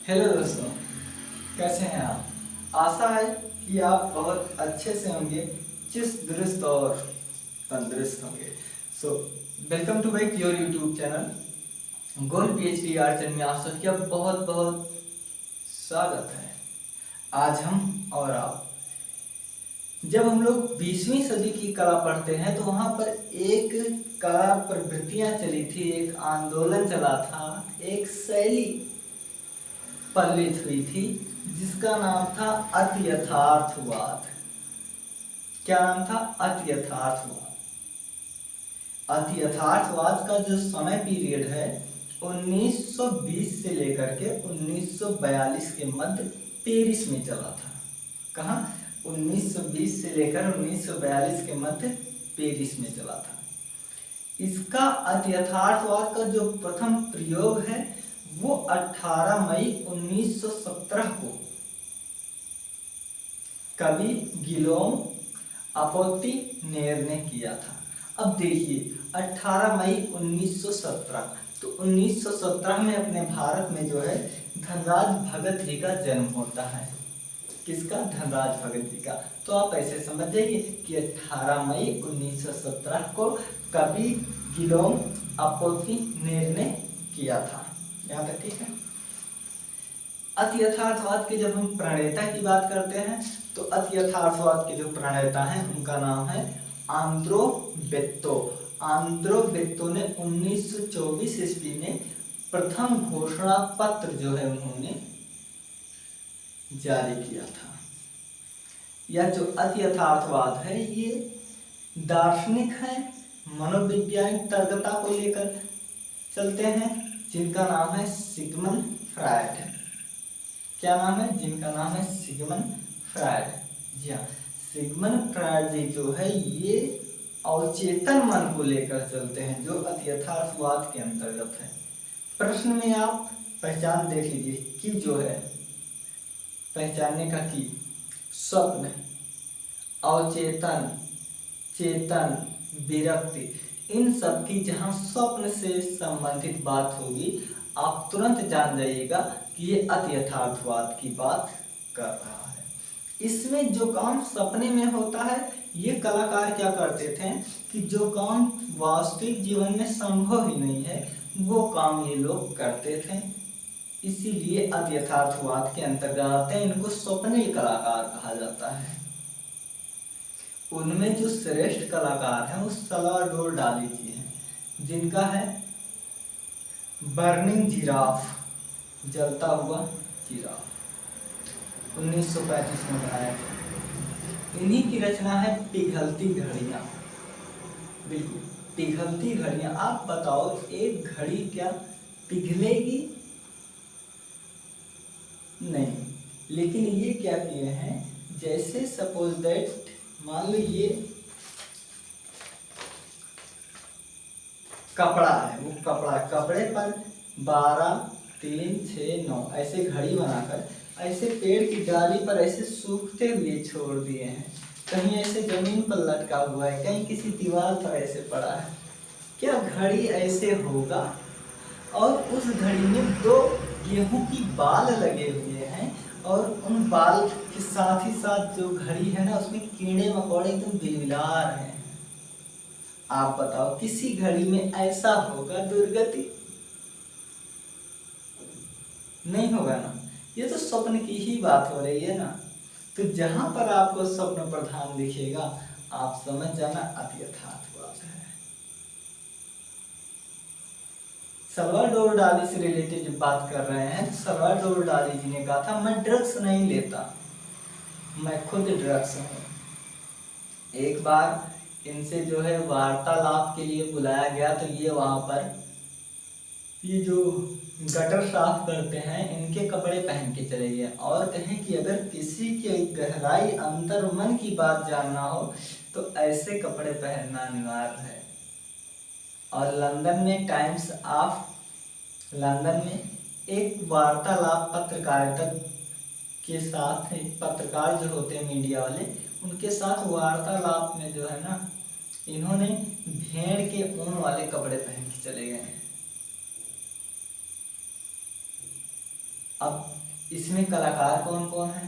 Hello दोस्तों, कैसे हैं आप। आशा है कि आप बहुत अच्छे से होंगे, चुस्त दुरुस्त और तंदुरुस्त होंगे। So welcome to back your YouTube channel gold PhD art में आप सबका बहुत बहुत स्वागत है। आज हम और आप, जब हम लोग 20वीं सदी की कला पढ़ते हैं तो वहाँ पर एक कला प्रवृत्तियाँ चली थी, एक आंदोलन चला था, एक शैली पल्लित हुई थी जिसका नाम था अति यथार्थवाद। क्या नाम था? अति यथार्थवाद। अति यथार्थवाद का जो समय पीरियड है 1920 से लेकर के 1942 के मध्य पेरिस में चला था। कहाँ? 1920 से लेकर 1942 के मध्य पेरिस में चला था। इसका अति यथार्थवाद का जो प्रथम प्रयोग है वो 18 मई 1917 को कवि गिलोम अपोतिनेर ने किया था। अब देखिए 18 मई 1917, तो 1917 में अपने भारत में जो है धनराज भगत जी का जन्म होता है। किसका? धनराज भगत जी का। तो आप ऐसे समझ जाइए कि 18 मई 1917 को कवि गिलोम अपोतिनेर ने किया था। यहाँ तक ठीक है। अति यथार्थवाद के जब हम प्रणेता की बात करते हैं तो अति यथार्थवाद के जो प्रणेता हैं उनका नाम है आंद्रो बेत्तो। आंद्रो बेत्तो ने 1924 ईस्वी में प्रथम घोषणा पत्र जो है उन्होंने जारी किया था। यह जो अति यथार्थवाद है ये दार्शनिक है, मनोवैज्ञानिक तर्कता को लेकर चलते हैं, जिनका नाम है सिगमंड फ्रायड। क्या नाम है? जिनका नाम है सिगमंड फ्रायड। जी हाँ, सिगमंड फ्रायड जी जो है ये अवचेतन मन को लेकर चलते हैं, जो अति यथार्थवाद के अंतर्गत है। प्रश्न में आप पहचान देख लीजिए कि जो है पहचानने का की स्वप्न, अवचेतन, चेतन, विरक्ति, इन सब की जहाँ स्वप्न से संबंधित बात होगी आप तुरंत जान जाइएगा कि ये अति यथार्थवाद की बात कर रहा है। इसमें जो काम सपने में होता है ये कलाकार क्या करते थे कि जो काम वास्तविक जीवन में संभव ही नहीं है वो काम ये लोग करते थे। इसीलिए अति यथार्थवाद के अंतर्गत आते हैं। इनको स्वप्निल कलाकार कहा जाता है। उनमें जो श्रेष्ठ कलाकार हैं वो सल्वाडोर डाली जी हैं, जिनका है बर्निंग जिराफ, जलता हुआ जिराफ, 1935 में बनाया था। इन्हीं की रचना है पिघलती घड़ियां। बिल्कुल पिघलती घड़ियां। आप बताओ एक घड़ी क्या पिघलेगी? नहीं। लेकिन ये क्या किए हैं, जैसे सपोज दैट मान लो ये कपड़ा है, वो कपड़े पर 12, 3, 6, 9 ऐसे घड़ी बनाकर ऐसे पेड़ की डाली पर ऐसे सूखते हुए छोड़ दिए हैं। कहीं ऐसे जमीन पर लटका हुआ है, कहीं किसी दीवार पर ऐसे पड़ा है। क्या घड़ी ऐसे होगा? और उस घड़ी में 2 गेहूं की बाल लगे हुए हैं और उन बाल के साथ ही साथ जो घड़ी है ना उसमें कीड़े मकोड़े एकदम बिलबिला रहे हैं। आप बताओ किसी घड़ी में ऐसा होगा दुर्गति? नहीं होगा ना। ये तो स्वप्न की ही बात हो रही है ना। तो जहां पर आपको स्वप्न प्रधान दिखेगा आप समझ जाना अति यथार्थवाद है। सल्वाडोर डाली से रिलेटेड जब बात कर रहे हैं, सल्वाडोर डाली जी ने कहा था मैं ड्रग्स नहीं लेता, मैं खुद ड्रग्स हूँ। एक बार इनसे जो है वार्तालाप के लिए बुलाया गया तो ये वहां पर ये जो गटर साफ करते हैं इनके कपड़े पहन के चले गए और कहें कि अगर किसी के गहराई अंतर मन की बात जानना हो तो ऐसे कपड़े पहनना अनिवार्य है। और लंदन में टाइम्स ऑफ लंदन में एक वार्तालाप पत्रकारिता के साथ, एक पत्रकार जो होते हैं मीडिया वाले, उनके साथ वार्तालाप में जो है ना इन्होंने भेड़ के ऊन वाले कपड़े पहन के चले गए हैं। अब इसमें कलाकार कौन कौन है?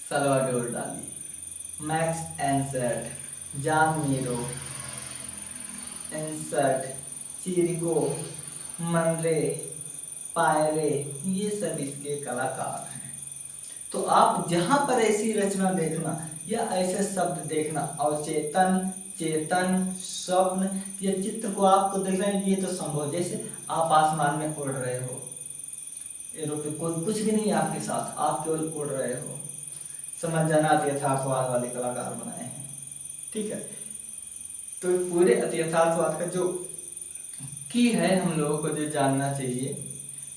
सल्वाडोर डाली, मैक्स एंसर्ट, जॉन मीरो, एंसर्ट, चिरिको, मनरे, पायरे, ये सब इसके कलाकार हैं। तो आप जहां पर ऐसी रचना देखना या ऐसे शब्द देखना, अवचेतन, चेतन, स्वप्न, ये चित्र को आपको देखना, ये तो संभव, जैसे आप आसमान में उड़ रहे हो, एरोप्लेन, कोई कुछ भी नहीं है आपके साथ, आप केवल उड़ रहे हो, समझ जाना यथार्थवाद वाले कलाकार बनाए हैं। ठीक है, तो पूरे यथार्थवाद का जो की है, हम लोगों को जो जानना चाहिए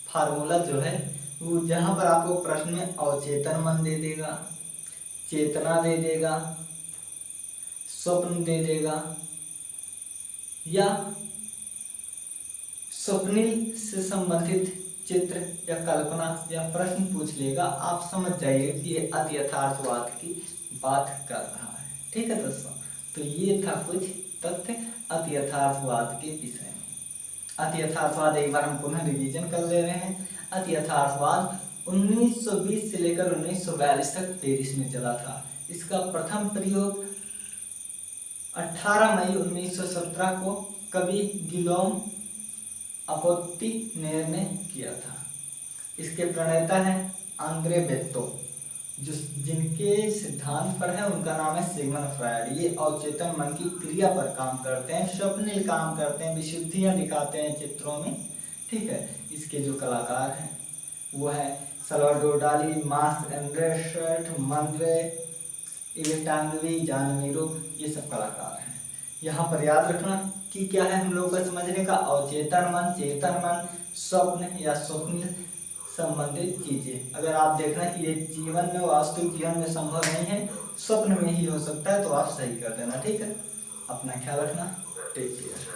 फार्मूला जो है, वो जहां पर आपको प्रश्न में अवचेतन मन दे देगा, चेतना दे देगा, स्वप्न दे देगा, या स्वप्निल से संबंधित चित्र या कल्पना या प्रश्न पूछ लेगा, आप समझ जाइए कि ये अति यथार्थवाद की बात कर रहा है। ठीक है दोस्तों, तो ये था कुछ तथ्य अति यथार्थवाद के विषय में। अति यथार्थवाद एक बार हम पुनः रिवीजन कर ले रहे हैं। अति यथार्थवाद 1920 से लेकर 1942 तक पेरिस में चला था। इसका प्रथम प्रयोग 18 मई 1917 को कवि गिलोम अपोतिनेर ने किया था। इसके प्रणेता हैं आंद्रे बेत्तो, जो जिनके सिद्धांत पर है उनका नाम है सिगमंड फ्रायड। ये अवचेतन मन की क्रिया पर काम करते हैं, स्वप्निल काम करते हैं, विशुद्धियां दिखाते हैं चित्रों में। ठीक है, इसके जो कलाकार हैं वो है सल्वाडोर डाली, मार्क्स एंडरसन, मनरे, इवेटांगवी, जॉन मीरो, ये सब कलाकार हैं। यहाँ पर याद रखना कि क्या है हम लोगों को समझने का, अवचेतन मन, चेतन मन, स्वप्न या स्वप्न संबंधित चीजें। अगर आप देखना कि ये जीवन में, वास्तविक जीवन में संभव नहीं है, स्वप्न में ही हो सकता है, तो आप सही कर देना। ठीक है, अपना ख्याल रखना, टेक केयर।